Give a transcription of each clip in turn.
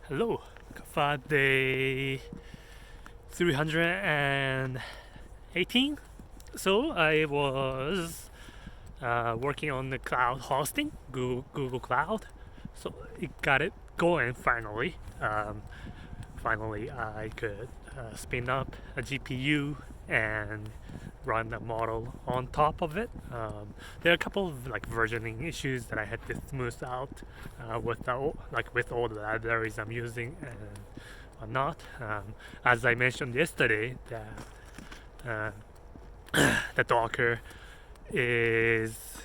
Hello, Kaffae day 318. So I was working on the cloud hosting, Google Cloud. So it got it going finally. Finally, I could spin up a GPU and run a model on top of it. There are a couple of versioning issues that I had to smooth out with all the libraries I'm using and whatnot. As I mentioned yesterday, that the Docker is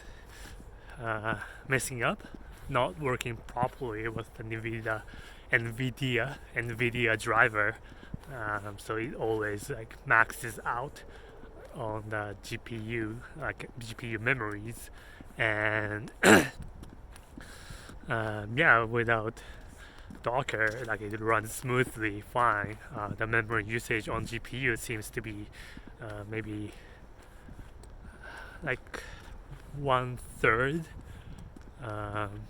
messing up, not working properly with the NVIDIA driver. So it always maxes out on the GPU memories, and without Docker, it runs smoothly fine. The memory usage on GPU seems to be maybe like 1/3 um,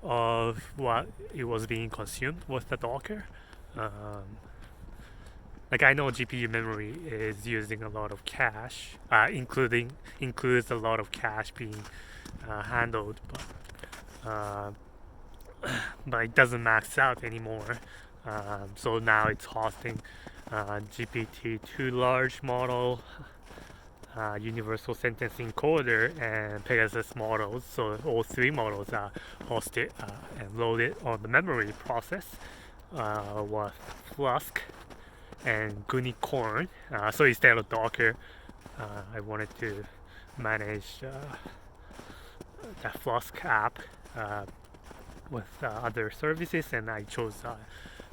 of what it was being consumed with the Docker. I know GPU memory is using a lot of cache, includes a lot of cache being handled, uh, but it doesn't max out anymore. So now it's hosting GPT-2 large model, universal sentence encoder, and Pegasus models. So all three models are hosted and loaded on the memory process with Flask and Gunicorn. So instead of Docker, I wanted to manage the Flask app with other services, and I chose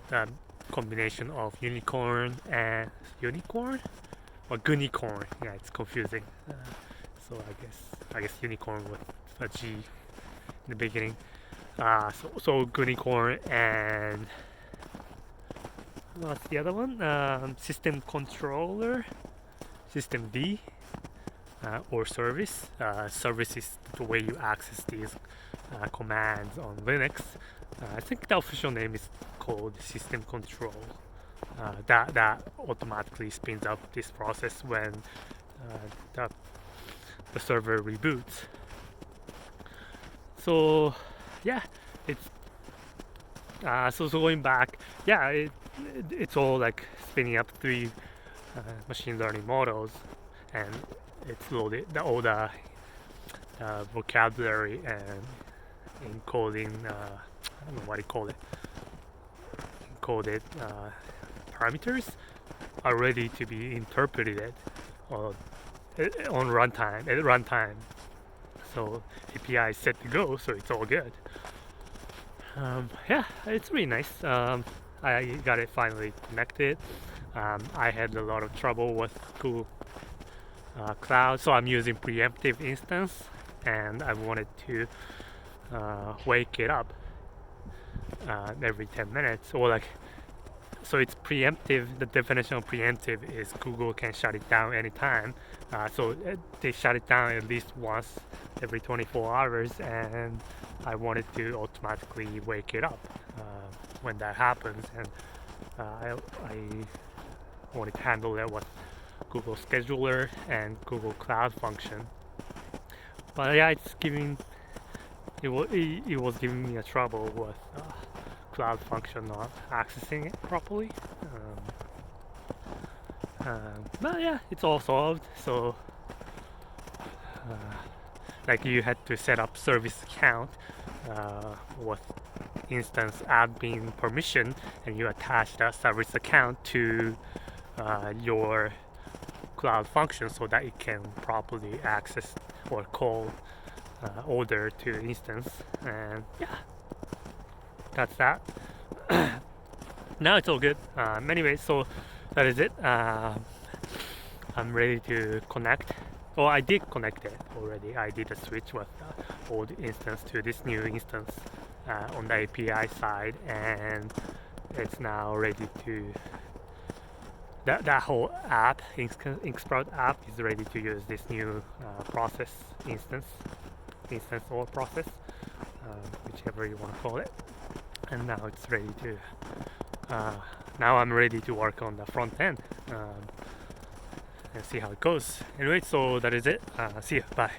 the combination of Unicorn and Unicorn or Gunicorn. Yeah, it's confusing. So I guess Unicorn with a G in the beginning. So Gunicorn and what's the other one? SystemCtrl, System D, or service. Service is the way you access these commands on Linux. I think the official name is called SystemCtrl. That automatically spins up this process when the server reboots. So yeah, it's so going back. Yeah, it's all spinning up three machine learning models, and it's loaded all the vocabulary and encoding. I don't know what you call it. Encoded parameters are ready to be interpreted on runtime. At runtime, so API is set to go. So it's all good. Yeah, it's really nice. I got it finally connected. I had a lot of trouble with Google Cloud, so I'm using preemptive instance, and I wanted to wake it up every 10 minutes, or so it's preemptive. The definition of preemptive is Google can shut it down anytime. So they shut it down at least once every 24 hours, and I wanted to automatically wake it up when that happens, and I wanted to handle that with Google Scheduler and Google Cloud Function. But yeah, it was giving me a trouble with Cloud Function not accessing it properly. But yeah, it's all solved. So you had to set up service account with instance admin permission, and you attach that service account to your Cloud Function so that it can properly access or call order to instance. And yeah, that's that. Now it's all good. Anyway, so that is it. I'm ready to connect. Oh, I did connect it already. I did a switch with the old instance to this new instance on the API side, and it's now ready to. That whole app, Inksprout app, is ready to use this new process instance or process, whichever you want to call it. and now it's ready to now I'm ready to work on the front end and see how it goes. Anyway, so that is it. See you, bye.